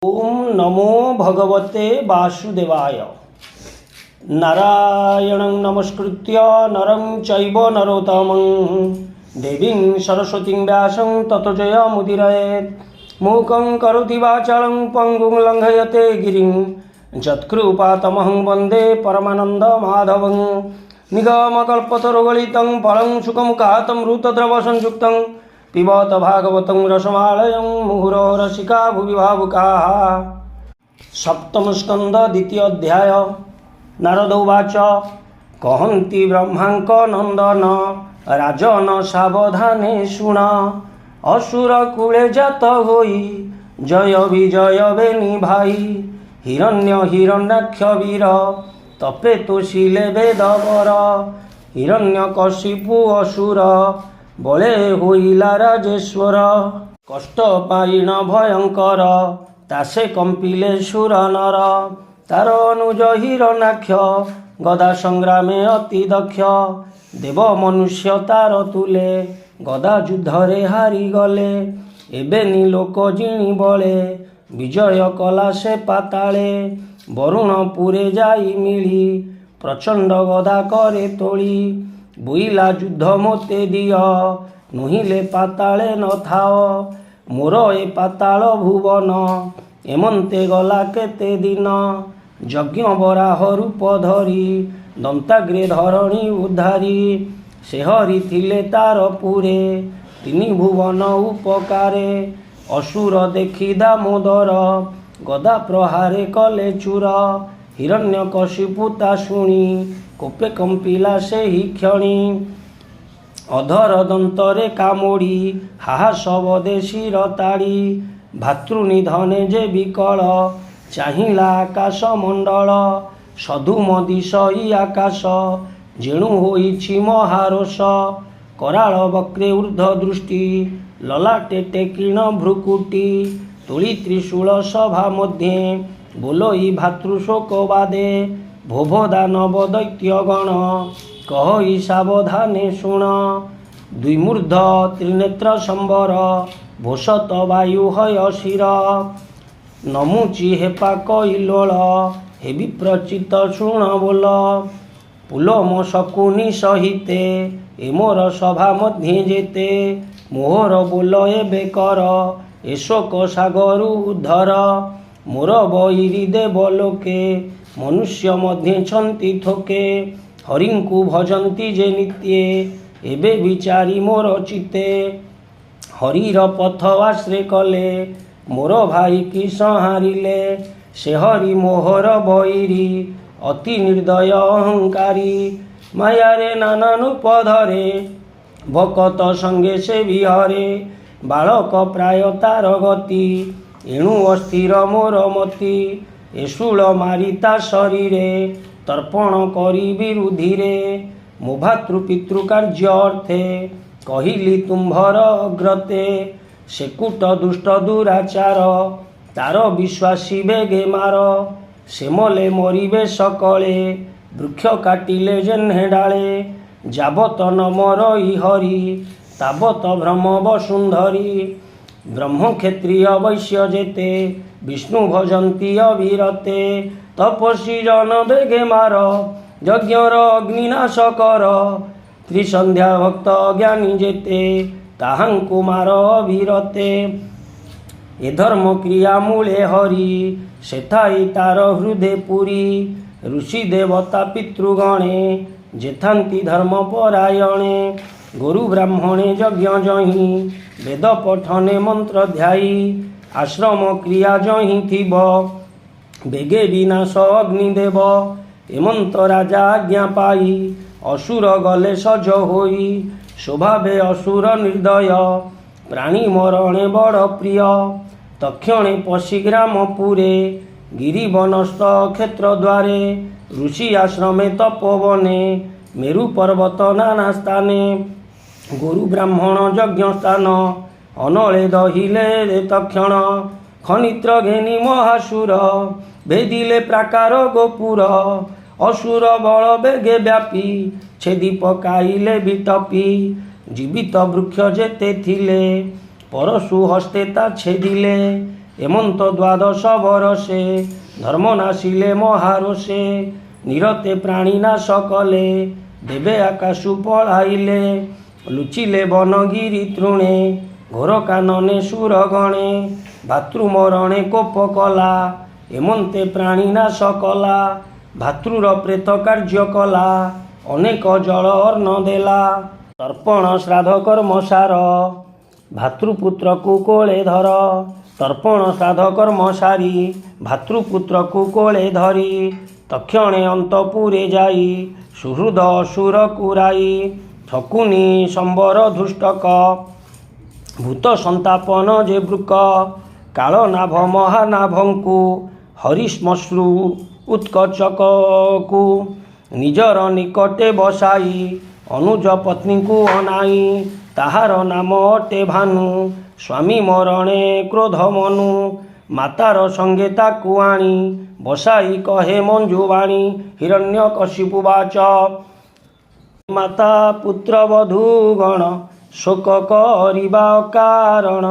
ओम नमो भगवते वासुदेवाय। नारायणं नमस्कृत्य नरं चैव नरोत्तमं देवीं सरस्वतीं व्यासं ततो जयमुदीरयेत्। मूकं करोति वाचालं पङ्गुं लङ्घयते गिरिं यत्कृपातमहं वन्दे परमानन्दमाधवं। निगमकल्पतरुगलितं फलं सुखमुखातमृतद्रवसंयुक्तं पिबत भागवतं रसमालयं मुहुरो रसिका भुवि भावुकाः। सप्तम स्कंद द्वितीय अध्याय। नारद उवाच कहन्ति ब्रह्मांक नंदन राजन सावधाने शुण। असुर कूले जात होई जय विजय बेनी भाई। हिरण्य हिरण्याक्ष वीर तपे तोषिले वेदवर। हिरण्यकशिपु असुर बले होइला राजेश्वर। कष्ट पाइन भयंकर तासे कंपिले सुर नर। तार अनुज हिरण्याक्ष गदा संग्रामे अति दक्ष। देव मनुष्य तार तुले गदा युद्धरे हारी गले। एबे लोक जिणी बले विजय कला से पाताले। वरुणपुरे जाई मिली प्रचंड गदा करे तोली। बुइला युद्ध मोते दिय नुहिले पाताले न थाओ। मोर ए पाताल भुवन एमंते गला केते दिन। यज्ञ बराह रूप धरी दंताग्रे धरणी उद्धारी। से हरि थिले तार पुरे तिनि भुवन उपकारे। असुर देखि दामोदर गदा प्रहारे कले चूर। हिरण्यकशिपु ता शुणी कोपे कंपिला से ही क्षणी। अधर दंतरे कामोड़ी हाहा शबदे शिर ताड़ी। भातृनिधने जे विकल चाहिला आकाश मंडल। सधुम दिशई आकाश जेणु होइछि महारोष। कराल वक्रे ऊर्ध्व दृष्टि ललाटे टेकिण भ्रुकुटी। तुली त्रिशूल सभा मध्ये बोलोई भातृशोक बादे। भोभो दानव दैत्यगण कहि सावधाने शुण। द्विमूर्ध त्रिनेत्र संबर भोषत वायु हय शिर। नमुची हेपा कइलोल हे विप्रचित शुण बोल। पुलोम शकुनि सहिते ए मोर सभा मध्ये जेते। मोहर बोल एबे कर ए शोक सागर उद्धर। मोर बहिरी देव लोके मनुष्य मध्ये छन्ति थोके। हरिंकु भजन्ति जे नित्ये एबे विचारी मोर चित्ते। हरिर पथ आश्रे कले मोर भाई की संहारिले। से हरि मोहर बहिरी अति निर्दय अहंकारी। मायारे नाना रूप धरे भकत संगे से विहरे। बालक प्राय तार गति एणु अस्थिर मोर मति। एशूल मारिता शरीरे तर्पण करी विरुधिरे। मो भातृपितृ कार्य अर्थे कहिली तुम्भर अग्रते। सेकुट दुष्ट दुराचार तार विश्वासी बेगे मार। सेमले मरिबे सकले वृक्ष काटिले जेन्हे डाले। जाबत न मरई हरि ताबत भ्रम वसुंधरी। ब्रह्म क्षत्रिय वैश्य जेते विष्णु भजन्ति अविरते। तपस्वी जन बेगे मार यज्ञर अग्निनाश कर। त्रिसंध्या भक्त ज्ञानी जेते ताहांकु मार अविरते। ए धर्म क्रिया मूले हरि सेथाई तार हृदय पुरी। ऋषि देवता पितृगणे जेथांति धर्म परायणे। गुरु ब्राह्मणे यज्ञ जहि वेद पठने मंत्र ध्यायी। आश्रम क्रिया जहि थिब बेगे विनाश अग्निदेव। एमंत राजा आज्ञा पाई असुर गले सज होई। स्वभावे असुर निर्दय प्राणी मरणे बड़ प्रिय। तक्षणे पशि ग्राम पुरे गिरिवनस्थ क्षेत्र द्वारे। ऋषि आश्रमे तपोवने मेरु पर्वत नाना स्थाने। गुरु ब्राह्मण यज्ञ स्थान अनले दहिले तक्षण। खनित्र घेनी महासुर भेदिले प्राकार गोपुर। असुर बल बेगे व्यापी छेदी पकाइले बिटपी। जीवित वृक्ष जेते थिले परशु हस्ते ता छेदिले। এমন্ত দ্বাদশ বরষে ধর্ম নাশিলে মহারোষে নিরতে প্রাণী নাশ কলে দেবে আকাশু পଳାଇଲେ লুচিলে বনগিরি তৃণে ঘোর কাননে সুরগণে ভাতৃমରଣେ କୋପ କଲା ଏମନ୍ତେ ପ୍ରାଣୀ ନାଶ କଲା ଭାତୃର ପ୍ରେତ କାର୍ଯ୍ୟ କଲା ଅନେକ ଜଳ ଅର୍ଣ୍ଣ ଦେଲା ତର୍ପଣ ଶ୍ରାଦ୍ଧ କର୍ମ ସାର ଭାତୃପୁତ୍ରକୁ କୋଳେ ଧର ତର୍ପଣ ଶ୍ରାଦ୍ଧ କର୍ମ ସାରି ଭାତୃପୁତ୍ରକୁ କୋଳେ ଧରି ତକ୍ଷଣେ ଅନ୍ତପୁରେ ଯାଇ ସୁହୃଦ ଅସୁରକୁ ରାଇ ଠକୁନି ସମ୍ବର ଧୃଷ୍ଟକ ଭୂତ ସନ୍ତାପନ ଯେ ବୃକ କାଳନାଭ ମହାନାଭଙ୍କୁ ହରିଶ୍ମଶ୍ରୁ ଉତ୍କଚକକୁ ନିଜର ନିକଟେ ବସାଇ ଅନୁଜ ପତ୍ନୀଙ୍କୁ ଅନାଇ ତାହାର ନାମ ଅଟେ ଭାନୁ ସ୍ୱାମୀ ମରଣେ କ୍ରୋଧ ମନୁ ମାତାର ସଙ୍ଗେ ତାକୁ ଆଣି ବସାଇ କହେ ମଞ୍ଜୁବାଣୀ ହିରଣ୍ୟକଶିପୁ ବାଚ ମାତା ପୁତ୍ର ବଧୂଗଣ ଶୋକ କରିବା ଅକାରଣ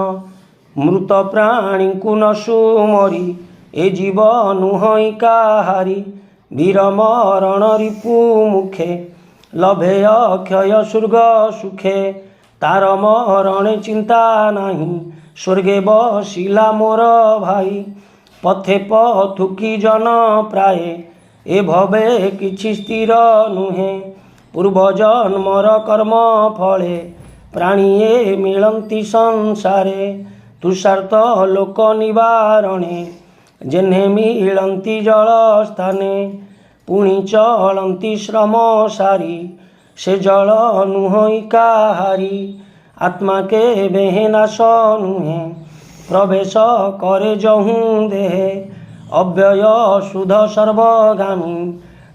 ମୃତ ପ୍ରାଣୀଙ୍କୁ ନ ସୁମରି ଏ ଜୀବ ନୁହଁ କାହାରି ବୀର ମରଣ ରିପୁ ମୁଖେ ଲଭେ ଅକ୍ଷୟ ସ୍ୱର୍ଗ ସୁଖେ ତାର ମରଣେ ଚିନ୍ତା ନାହିଁ ସ୍ୱର୍ଗେ ବସିଲା ମୋର ଭାଇ ପଥେ ପଥୁକି ଜନ ପ୍ରାୟ ଏ ଭବେ କିଛି ସ୍ଥିର ନୁହେଁ ପୂର୍ବ ଜନ୍ମର କର୍ମ ଫଳେ ପ୍ରାଣୀଏ ମିଳନ୍ତି ସଂସାରେ ତୁଷାର୍ଥ ଲୋକ ନିବାରଣେ ଯେହ୍ନେ ମିଳନ୍ତି ଜଳ ସ୍ଥାନେ ପୁଣି ଚଳନ୍ତି ଶ୍ରମ ସାରି ସେ ଜଳ ନୁହଁ କାହାରି ଆତ୍ମା କେବେ ନାଶ ନୁହେଁ ପ୍ରବେଶ କରେ ଯହୁଁ ଦେହେ ଅବ୍ୟୟ ଶୁଦ୍ଧ ସର୍ବଗାମୀ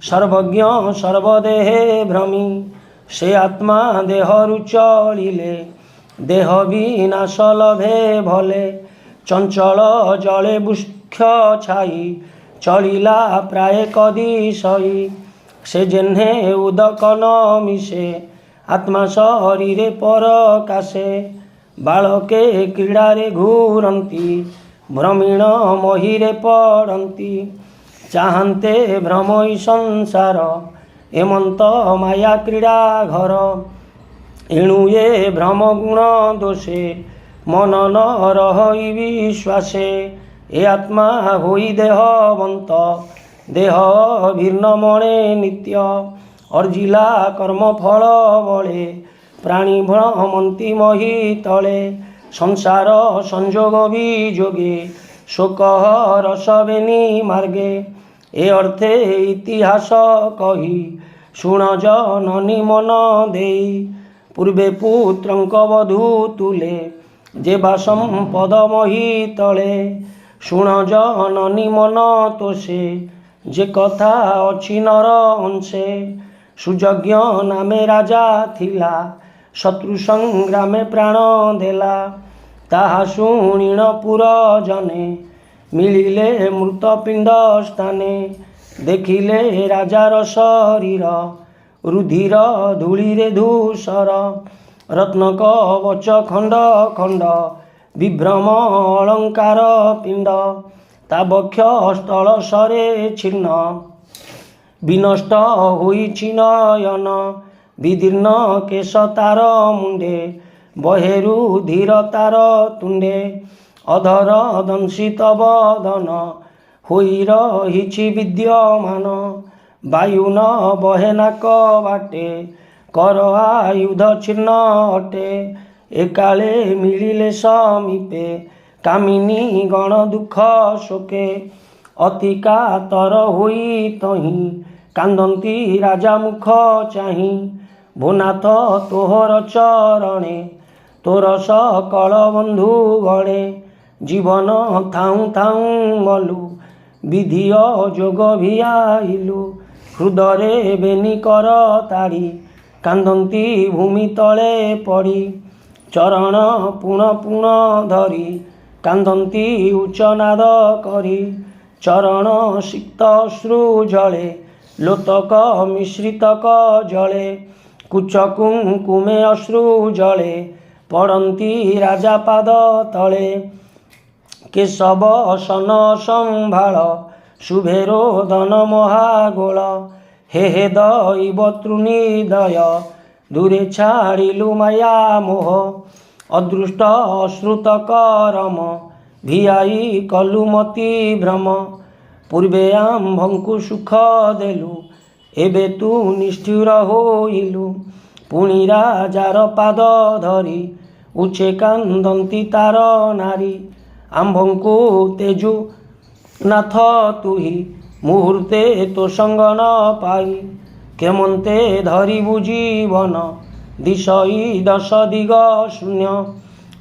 ସର୍ବଜ୍ଞ ସର୍ବଦେହେ ଭ୍ରମୀ ସେ ଆତ୍ମା ଦେହରୁ ଚଳିଲେ ଦେହ ବିନାଶ ଲଭେ ଭଲେ ଚଞ୍ଚଳ ଜଳେ ବୃକ୍ଷ ଛାଇ ଚଳିଲା ପ୍ରାୟ କଦିଶଇ ସେ ଯେହ୍ନେ ଉଦକ ନ ମିଶେ ଆତ୍ମା ଶରୀରେ ପରକାଶେ ବାଳକେ କ୍ରୀଡ଼ାରେ ଘୂରନ୍ତି ଭ୍ରମୀଣ ମହିରେ ପଡ଼ନ୍ତି ଚାହାନ୍ତେ ଭ୍ରମଇ ସଂସାର ଏମନ୍ତ ମାୟା କ୍ରୀଡ଼ା ଘର ଏଣୁ ଏ ଭ୍ରମ ଗୁଣ ଦୋଷେ ମନ ନ ରହି ବିଶ୍ୱାସେ ଏ ଆତ୍ମା ହୋଇ ଦେହବନ୍ତ ଦେହ ଭିନ୍ନ ମଣେ ନିତ୍ୟ ଅର୍ଜିଲା କର୍ମ ଫଳ ବଳେ ପ୍ରାଣୀ ଭ୍ରମନ୍ତି ମହି ତଳେ ସଂସାର ସଂଯୋଗ ବିଯୋଗେ ଶୋକ ରସ ବେନି ମାର୍ଗେ ଏ ଅର୍ଥେ ଇତିହାସ କହି ଶୁଣ ଜନନୀ ମନ ଦେଇ ପୂର୍ବେ ପୁତ୍ରଙ୍କ ବଧୂ ତୁଲେ ଯେବା ସମ୍ପଦ ମହି ତଳେ ଶୁଣ ଜନନୀ ମନ ତୋଷେ ଯେ କଥା ଅଛି ନର ଅଂଶେ ସୁଯଜ୍ଞ ନାମେ ରାଜା ଥିଲା ଶତ୍ରୁ ସଂଗ୍ରାମେ ପ୍ରାଣ ଦେଲା ତାହା ଶୁଣିଣ ପୁର ଜନେ ମିଳିଲେ ମୃତ ପିଣ୍ଡ ସ୍ଥାନେ ଦେଖିଲେ ରାଜାର ଶରୀର ରୁଧିର ଧୂଳିରେ ଧୂସର ରତ୍ନ କବଚ ଖଣ୍ଡ ଖଣ୍ଡ ବିଭ୍ରମ ଅଳଙ୍କାର ପିଣ୍ଡ ତା ବକ୍ଷ ସ୍ଥଳ ସରେ ଛିନ୍ନ ବିନଷ୍ଟ ହୋଇଛି ନୟନ ବିଦୀର୍ଣ୍ଣ କେଶ ତାର ମୁଣ୍ଡେ ବହେରୁ ଧୀର ତାର ତୁଣ୍ଡେ ଅଧର ଦଂଶିତ ବଦନ ହୋଇ ରହିଛି ବିଦ୍ୟମାନ ବାୟୁ ନ ବହେ ନାକ ବାଟେ କର ଆୟୁଧ ଛିନ୍ନ ଅଟେ ଏକାଳେ ମିଳିଲେ ସମୀପେ କାମିନୀ ଗଣ ଦୁଃଖ ଶୋକେ ଅତି କାତର ହୋଇ ତହିଁ କାନ୍ଦନ୍ତି ରାଜା ମୁଖ ଚାହିଁ ଭୂନାଥ ତୋହର ଚରଣେ ତୋର ସକଳ ବନ୍ଧୁ ଗଣେ ଜୀବନ ଥାଉଁ ଥାଉଁ ମଲୁ ବିଧି ଅଯୋଗ ଭିଆଇଲୁ ହୃଦରେ ବେନି କର ତାଡ଼ି କାନ୍ଦନ୍ତି ଭୂମି ତଳେ ପଡ଼ି ଚରଣ ପୁଣ ପୁଣ ଧରି କାନ୍ଦନ୍ତି ଉଚ୍ଚନାଦ କରି ଚରଣ ସିକ୍ତ ଅଶ୍ରୁ ଜଳେ ଲୋତକ ମିଶ୍ରିତକ ଜଳେ କୁଚ କୁଙ୍କୁମେ ଅଶ୍ରୁ ଜଳେ ପଡ଼ନ୍ତି ରାଜା ପାଦ ତଳେ କେଶବ सन ସମ୍ଭାଳ ଶୁଭେ ରୋଦନ ମହାଗୋଳ ହେ ହେ ଦୈବ ତୃଣିଦୟ ଦୂରେ ଛାଡ଼ିଲୁ ମାୟା ମୋହ ଅଦୃଷ୍ଟ ଅଶ୍ରୁତ କରମ ଭିଆଇ କଲୁ ମତି ଭ୍ରମ ପୂର୍ବେ ଆମ୍ଭଙ୍କୁ ସୁଖ ଦେଲୁ ଏବେ ତୁ ନିଷ୍ଠୁର ହୋଇଲୁ ପୁଣି ରାଜାର ପାଦ ଧରି ଉଚ୍ଚେ କାନ୍ଦନ୍ତି ତାର ନାରୀ ଆମ୍ଭଙ୍କୁ ତେଜୁ ନାଥ ତୁହି ମୁହୂର୍ତ୍ତେ ତୋ ସଙ୍ଗ ନ ପାଇ କେମନ୍ତେ ଧରିବୁ ଜୀବନ ଦିଶଇ ଦଶ ଦିଗ ଶୂନ୍ୟ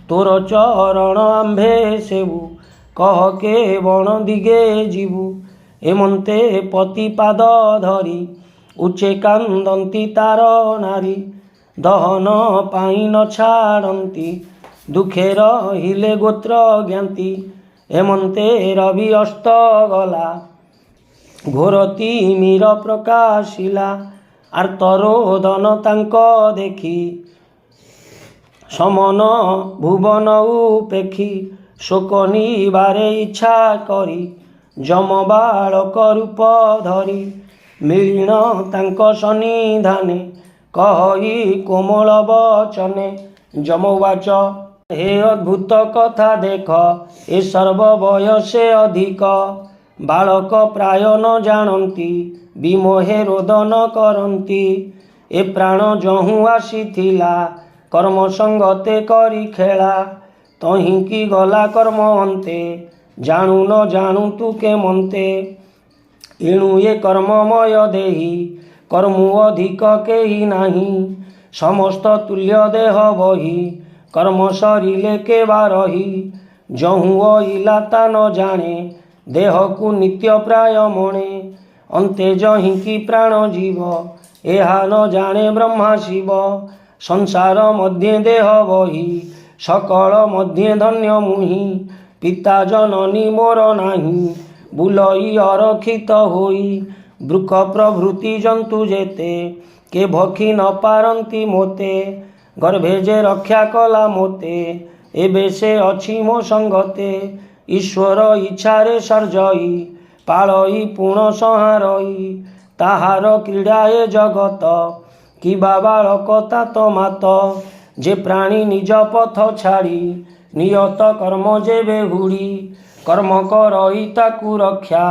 ତୋର ଚରଣ ଆମ୍ଭେ ସେବୁ କହ କେ ବଣ ଦିଗେ ଯିବୁ ଏମନ୍ତେ ପତିପାଦ ଧରି ଉଚ୍ଚେ କାନ୍ଦନ୍ତି ତାର ନାରୀ ଦହନ ପାଇଁ ନ ଛାଡ଼ନ୍ତି ଦୁଃଖେ ରହିଲେ ଗୋତ୍ର ଜ୍ଞାନ୍ତି ଏମନ୍ତେ ରବି ଅସ୍ତ ଗଲା ଘୋର ତିମିର ପ୍ରକାଶିଲା ଆର୍ତ୍ତରୋଦନ ତାଙ୍କ ଦେଖି ସମନ ଭୁବନ ଉପେକ୍ଷୀ ଶୋକ ନିବାରେ ଇଚ୍ଛା କରି ଯମ ବାଳକ ରୂପ ଧରି ମିଳିଣ ତାଙ୍କ ସନ୍ନିଧାନେ କହି କୋମଳ ବଚନେ ଯମବାଚ ହେ ଅଦ୍ଭୁତ କଥା ଦେଖ ଏ ସର୍ବ ବୟସେ ଅଧିକ ବାଳକ ପ୍ରାୟ ନ ଜାଣନ୍ତି ବିମୋହେ ରୋଦନ କରନ୍ତି ଏ ପ୍ରାଣ ଯହୁଁ ଆସିଥିଲା କର୍ମ ସଙ୍ଗତେ କରି ଖେଳା ତହିଁକି ଗଲା କର୍ମ ଅନ୍ତେ ଜାଣୁ ନ ଜାଣୁ ତୁ କେମନ୍ତେ ଏଣୁ ଏ କର୍ମମୟ ଦେହି କର୍ମୁ ଅଧିକ କେହି ନାହିଁ ସମସ୍ତ ତୁଲ୍ୟ ଦେହ ବହି କର୍ମ ସରିଲେ କେବା ରହି ଯହୁଁ ଅଇଲା ତା ନ ଜାଣେ ଦେହକୁ ନିତ୍ୟ ପ୍ରାୟ ମଣେ ଅନ୍ତେ ଯହିଁକି ପ୍ରାଣ ଜୀବ ଏହା ନ ଜାଣେ ବ୍ରହ୍ମା ଶିବ ସଂସାର ମଧ୍ୟେ ଦେହ ବହି ସକଳ ମଧ୍ୟେ ଧନ୍ୟ ମୁହିଁ ପିତା ଜନନୀ ମୋର ନାହିଁ ବୁଲଇ ଅରକ୍ଷିତ ହୋଇ ବୃକ୍ଷ ପ୍ରଭୃତି ଜନ୍ତୁ ଯେତେ କେ ଭକ୍ଷି ନ ପାରନ୍ତି ମୋତେ ଗର୍ଭେ ଯେ ରକ୍ଷା କଲା ମୋତେ ଏବେ ସେ ଅଛି ମୋ ସଙ୍ଗତେ ଈଶ୍ୱର ଇଚ୍ଛାରେ ସର୍ଜଇ ପାଳଇ ପୁଣ ସଂହାରଇ ତାହାର କ୍ରୀଡ଼ା ଏ ଜଗତ କିବା ବାଳକ ତାତ ମାତ ଯେ ପ୍ରାଣୀ ନିଜ ପଥ ଛାଡ଼ି ନିୟତ କର୍ମ ଯେବେ ହୁଡ଼ି କର୍ମ କରଇ ତାକୁ ରକ୍ଷା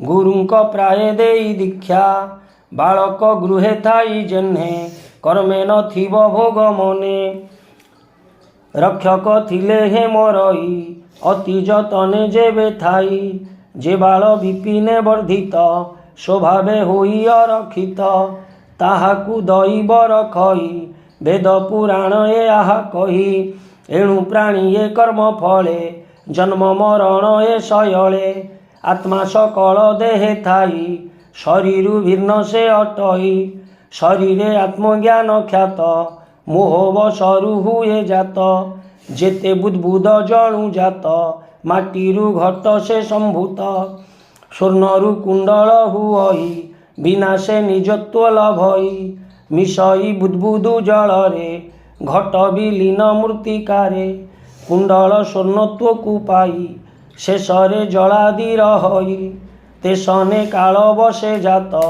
ଗୁରୁଙ୍କ ପ୍ରାୟ ଦେଇ ଦୀକ୍ଷା ବାଳକ ଗୃହେ ଥାଇ ଯେହ୍ନେ କର୍ମେ ନଥିବ ଭୋଗ ମନେ ରକ୍ଷକ ଥିଲେ ହେ ମରଇ ଅତି ଯତନେ ଯେବେ ଥାଇ ଯେ ବାଳ ବିପିନେ ବର୍ଦ୍ଧିତ ସ୍ୱଭାବେ ହୋଇ ଅରକ୍ଷିତ ତାହାକୁ ଦଇବ ରଖଇ ବେଦ ପୁରାଣ ଏ ଆହା କହି ଏଣୁ ପ୍ରାଣୀ ଏ କର୍ମ ଫଳେ ଜନ୍ମ ମରଣ ଏ ଶୟଳେ ଆତ୍ମା ସକଳ ଦେହେ ଥାଇ ଶରୀରୁ ଭିନ୍ନ ସେ ଅଟଇ ଶରୀରେ ଆତ୍ମଜ୍ଞାନ ଖ୍ୟାତ ମୋହ ସରୁ ହୁଏ ଜାତ ଯେତେ ବୁଦ୍ବୁଦ ଜଳୁ ଜାତ ମାଟିରୁ ଘଟ ସେ ସମ୍ଭୂତ ସ୍ୱର୍ଣ୍ଣରୁ କୁଣ୍ଡଳ ହୁଅଇ ବିନାଶେ ନିଜତ୍ୱ ଲଭଇ ମିଶଇ ବୁଦ୍ବୁଦୁ ଜଳରେ ଘଟ ବିଲୀନ ମୃତ୍ତିକାରେ କୁଣ୍ଡଳ ସ୍ୱର୍ଣ୍ଣତ୍ୱକୁ ପାଇ ଶେଷରେ ଜଳାଦି ରହଇ ତେସନେ କାଳ ବସେ ଜାତ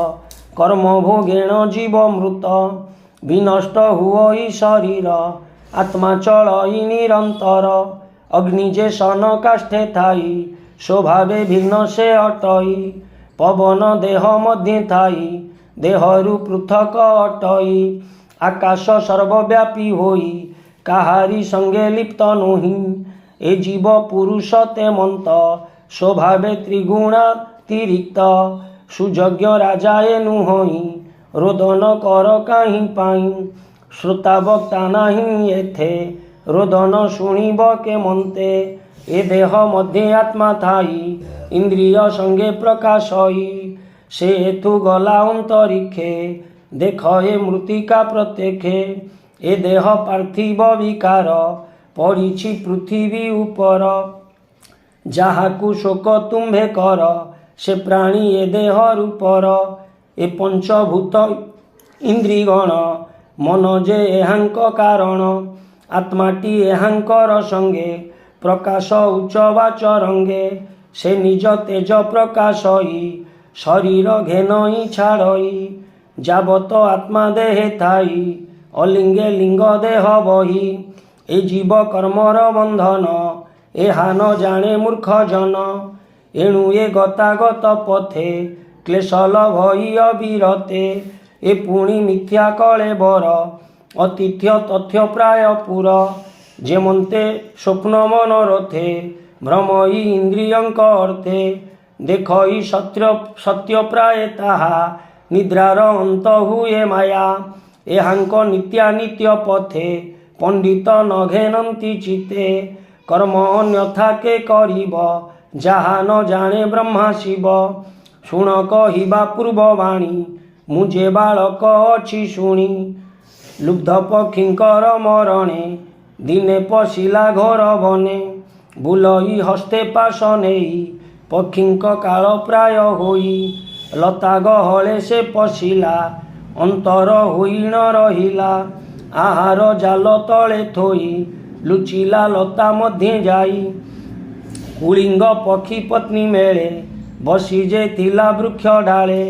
କର୍ମ ଭୋଗେଣ ଜୀବ ମୃତ ବିନଷ୍ଟ ହୁଅଇ ଶରୀର ଆତ୍ମା ଚଳଇ ନିରନ୍ତର ଅଗ୍ନି ଯେ ସନ କାଷ୍ଠେ ଥାଇ ସ୍ୱଭାବେ ଭିନ୍ନ ସେ ଅଟଇ ପବନ ଦେହ ମଧ୍ୟେ ଥାଇ ଦେହରୁ ପୃଥକ ଅଟଇ ଆକାଶ ସର୍ବବ୍ୟାପୀ ହୋଇ କାହାରି ସଙ୍ଗେ ଲିପ୍ତ ନୁହିଁ ଏ ଜୀବ ପୁରୁଷ ତେମନ୍ତ ସ୍ୱଭାବେ ତ୍ରିଗୁଣାତିରିକ୍ତ ସୁଯଜ୍ଞ ରାଜା ଏ ନୁହଇଁ ରୋଦନ କର କାହିଁ ପାଇଁ ଶ୍ରୋତା ବକ୍ତା ନାହିଁ ଏଥେ ରୋଦନ ଶୁଣିବ କେମନ୍ତେ ଏ ଦେହ ମଧ୍ୟେ ଆତ୍ମା ଥାଇ ଇନ୍ଦ୍ରିୟ ସଙ୍ଗେ ପ୍ରକାଶଇ ସେ ଏଥୁ ଗଲା ଅନ୍ତରିକ୍ଷେ ଦେଖ ଏ ମୃତ୍ତିକା ପ୍ରତ୍ୟକ୍ଷେ ଏ ଦେହ ପାର୍ଥିବ ବିକାର ପଡ଼ିଛି ପୃଥିବୀ ଉପର ଯାହାକୁ ଶୋକ ତୁମ୍ଭେ କର ସେ ପ୍ରାଣୀ ଏ ଦେହ ରୂପର ଏ ପଞ୍ଚଭୂତ ଇନ୍ଦ୍ରିଗଣ ମନ ଯେ ଏହାଙ୍କ କାରଣ ଆତ୍ମାଟି ଏହାଙ୍କର ସଙ୍ଗେ ପ୍ରକାଶ ଉଚ୍ଚବାଚ ରଙ୍ଗେ ସେ ନିଜ ତେଜ ପ୍ରକାଶଇ ଶରୀର ଘେନଇ ଛାଡ଼ଇ ଯାବତ ଆତ୍ମା ଦେହେ ଥାଇ ଅଲିଙ୍ଗେ ଲିଙ୍ଗ ଦେହ ବହି ଏ ଜୀବ କର୍ମର ବନ୍ଧନ ଏହା ନ ଜାଣେ ମୂର୍ଖ ଜନ ଏଣୁ ଏ ଗତାଗତ ପଥେ କ୍ଲେଶ ଲଭଇ ଅବିରତେ ଏ ପୁଣି ମିଥ୍ୟା କଳେ ବର ଅତିଥ୍ୟ ତଥ୍ୟ ପ୍ରାୟ ପୁର ଯେମନ୍ତେ ସ୍ୱପ୍ନ ମନରଥେ ଭ୍ରମଇ ଇନ୍ଦ୍ରିୟଙ୍କ ଅର୍ଥେ ଦେଖଇ ସତ୍ୟ ପ୍ରାୟ ତାହା ନିଦ୍ରାର ଅନ୍ତ ହୁଏ ମାୟା ଏହାଙ୍କ ନିତ୍ୟାନିତ୍ୟ ପଥେ ପଣ୍ଡିତ ନ ଘେନନ୍ତି ଚିତେ କର୍ମ ଅନ୍ୟଥା କେ କରିବ ଯାହା ନ ଜାଣେ ବ୍ରହ୍ମା ଶିବ ଶୁଣ କହିବା ପୂର୍ବବାଣୀ ମୁଁ ଯେ ବାଳକ ଅଛି ଶୁଣି ଲୁବ୍ଧ ପକ୍ଷୀଙ୍କର ମରଣେ ଦିନେ ପଶିଲା ଘୋର ବନେ ବୁଲଇ ହସ୍ତେ ପାଶ ନେଇ ପକ୍ଷୀଙ୍କ କାଳ ପ୍ରାୟ ହୋଇ ଲତା ଗହଳେ ସେ ପଶିଲା ଅନ୍ତର ହୋଇ ନ ରହିଲା ଆହାର ଜାଲ ତଳେ ଥୋଇ ଲୁଚିଲା ଲତା ମଧ୍ୟେ ଯାଇ କୁଳିଙ୍ଗ ପକ୍ଷୀ ପତ୍ନୀ ମେଳେ ବସି ଯେ ଥିଲା ବୃକ୍ଷ ଡାଳେ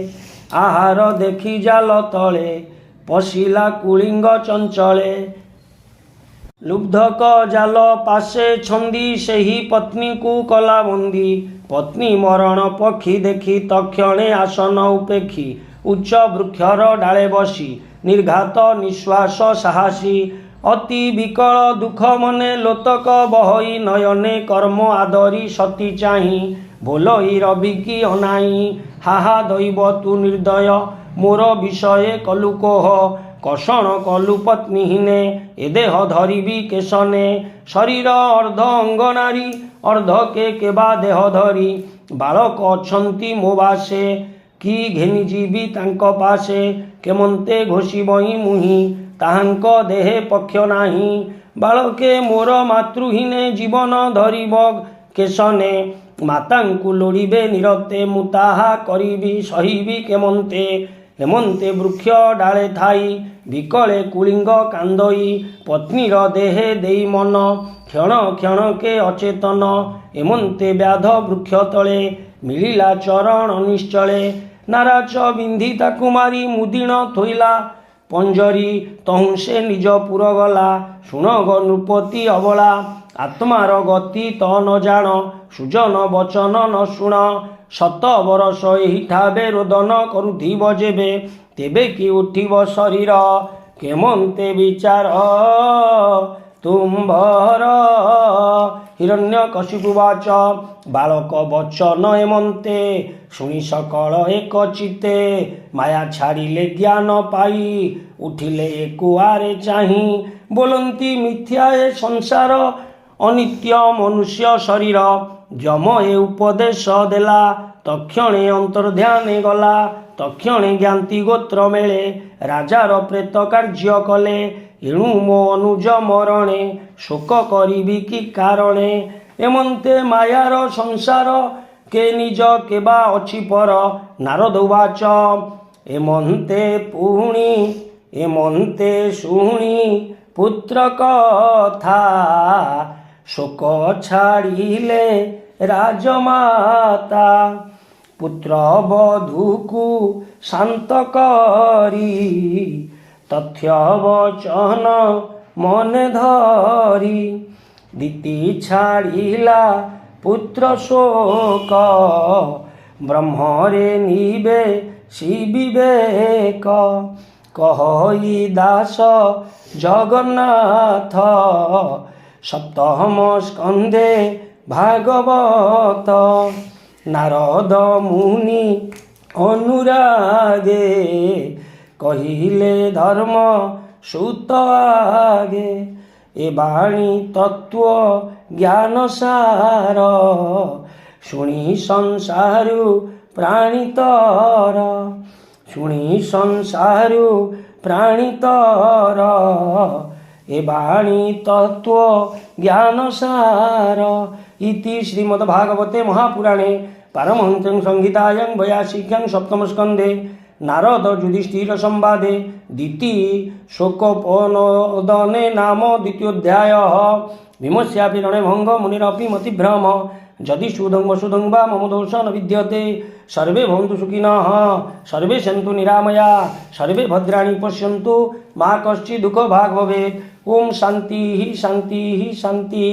ଆହାର ଦେଖି ଜାଲ ତଳେ ପଶିଲା କୁଳିଙ୍ଗ ଚଞ୍ଚଳେ ଲୁବ୍ଧକ ଜାଲ ପାଶେ ଛନ୍ଦି ସେହି ପତ୍ନୀକୁ କଲା ବନ୍ଦୀ ପତ୍ନୀ ମରଣ ପକ୍ଷୀ ଦେଖି ତକ୍ଷଣେ ଆସନ ଉପେକ୍ଷୀ ଉଚ୍ଚ ବୃକ୍ଷର ଡାଳେ ବସି ନିର୍ଘାତ ନିଶ୍ୱାସ ସାହସୀ ଅତି ବିକଳ ଦୁଃଖ ମନେ ଲୋତକ ବହଇ ନୟନେ କର୍ମ ଆଦରି ସତୀ ଚାହିଁ ବୋଲଇ ରବିକି ଅନାଇ ହାହା ଦୈବ ତୁ ନିର୍ଦ୍ଦୟ ମୋର ବିଷୟେ କଲୁ କୋହ କଷଣ କଲୁ ପତ୍ନୀହୀନେ ଏ ଦେହ ଧରିବି କେଶନେ ଶରୀର ଅର୍ଦ୍ଧ ଅଙ୍ଗନାରୀ ଅର୍ଦ୍ଧ କେବା ଦେହ ଧରି ବାଳକ ଅଛନ୍ତି ମୋ ବାସେ କି ଘେନିଯିବି ତାଙ୍କ ପାଶେ କେମନ୍ତେ ଘୋଷିବଇ ମୁହିଁ ତାହାଙ୍କ ଦେହେ ପକ୍ଷ ନାହିଁ ବାଳକେ ମୋର ମାତୃହୀନେ ଜୀବନ ଧରିବ କେଶନେ ମାତାଙ୍କୁ ଲୋଡ଼ିବେ ନିରତେ ମୁଁ ତାହା କରିବି ସହିବି କେମନ୍ତେ ହେମନ୍ତେ ବୃକ୍ଷ ଡାଳେ ଥାଇ ବିକଳେ କୁଳିଙ୍ଗ କାନ୍ଦଇ ପତ୍ନୀର ଦେହେ ଦେଇ ମନ କ୍ଷଣ କ୍ଷଣକେ ଅଚେତନ ଏମନ୍ତେ ବ୍ୟାଧ ବୃକ୍ଷ ତଳେ ମିଳିଲା ଚରଣ ନିଶ୍ଚଳେ ନାରାଜ ବିନ୍ଧି ତାକୁ ମାରି ମୁଦିଣ ଥୋଇଲା ପଞ୍ଜରୀ ତହୁଁ ସେ ନିଜ ପୁର ଗଲା ଶୁଣ ଗ ନୃପତି ଅବଳା ଆତ୍ମାର ଗତି ତ ନ ଜାଣ ସୁଜନ ବଚନ ନ ଶୁଣ ଶତ ବରଷ ଏହିଠାରେ ରୋଦନ କରୁଥିବ ଯେବେ ତେବେ କି ଉଠିବ ଶରୀର କେମନ୍ତେ ବିଚାର ତୁମ୍ଭର ହିରଣ୍ୟକଶିପୁବାଚ ବାଳକ ବଚନ ଏମନ୍ତେ ଶୁଣି ସକଳ ଏକ ଚିତେ ମାୟା ଛାଡ଼ିଲେ ଜ୍ଞାନ ପାଇ ଉଠିଲେ ଏକୁଆରେ ଚାହିଁ ବୋଲନ୍ତି ମିଥ୍ୟା ଏ ସଂସାର ଅନିତ୍ୟ ମନୁଷ୍ୟ ଶରୀର ଯମ ଏ ଉପଦେଶ ଦେଲା ତକ୍ଷଣେ ଅନ୍ତର୍ଧ୍ୟାନେ ଗଲା ତକ୍ଷଣେ ଜ୍ଞାନ୍ତି ଗୋତ୍ର ମେଳେ ରାଜାର ପ୍ରେତ କାର୍ଯ୍ୟ କଲେ ଏଣୁ ମୋ ଅନୁଜ ମରଣେ ଶୋକ କରିବି କି କାରଣେ ଏମନ୍ତେ ମାୟାର ସଂସାର କେ ନିଜ କେବା ଅଛି ପର ନାରଦ ଉବାଚ ଏମନ୍ତେ ଶୁଣି ପୁତ୍ର କଥା ଶୋକ ଛାଡ଼ିଲେ ରାଜମାତା ପୁତ୍ର ବଧୂକୁ ଶାନ୍ତ କରି ତଥ୍ୟ ବଚନ ମନେ ଧରି ଦିତି ଛାଡ଼ିଲା ପୁତ୍ର ଶୋକ ବ୍ରହ୍ମରେ ନିବେ ଶ୍ରୀ ବିବେକ କହଇ ଦାସ ଜଗନ୍ନାଥ ସପ୍ତମ ସ୍କନ୍ଧେ ଭାଗବତ ନାରଦ ମୁନି ଅନୁରାଗେ କହିଲେ ଧର୍ମ ସୁତ ଆଗେ ଏ ବାଣୀ ତତ୍ତ୍ୱ ଜ୍ଞାନ ସାର ଶୁଣି ସଂସାରୁ ପ୍ରାଣିତର ଏ ବାଣୀ ତତ୍ତ୍ୱ ଜ୍ଞାନ ସାର ଇତି ଶ୍ରୀମଦ୍ଭାଗବତେ ମହାପୁରାଣେ ପାରମହଂସ୍ୟାଂ ସଂହିତାୟାଂ ବୟାସିକ୍ୟାଂ ସପ୍ତମ ସ୍କନ୍ଧେ ନାରଦ ଯୁଧିଷ୍ଠିର ସମ୍ବାଦେ ଦ୍ୱିତୀୟ ଶୋକୋପନୋଦନେ ନାମ ଦ୍ୱିତୀୟୋଧ୍ୟାୟ भीमस्यापि रणभंग मुनिरपि मतिभ्रम यदि सुदं वसुदं वा मम दोष न विद्यते सर्वे भवन्तु सुखिनः सर्वे सन्तु निरामया सर्वे भद्राणि पश्यन्तु मा कश्चित् दुःखभाग् भवेत्। ओम शांति शांति शांति।